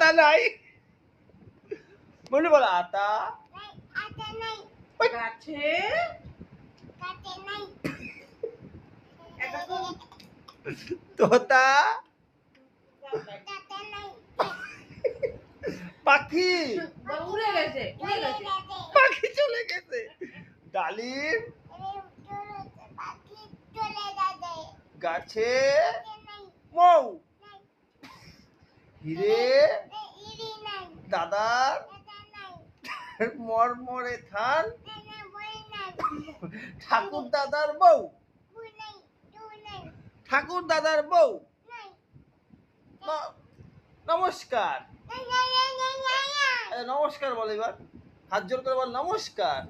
আতা নাই বলে বলো আতা গাছে তোতা পাখি উড়ে গেছে পাখি চলে গেছে ডালিম গাছে মৌ হিরে দাদার মরমরে থান ঠাকুর দাদার বউ ঠাকুর দাদার বউ নমস্কার নমস্কার বল এবার হাত জোর করে বল নমস্কার।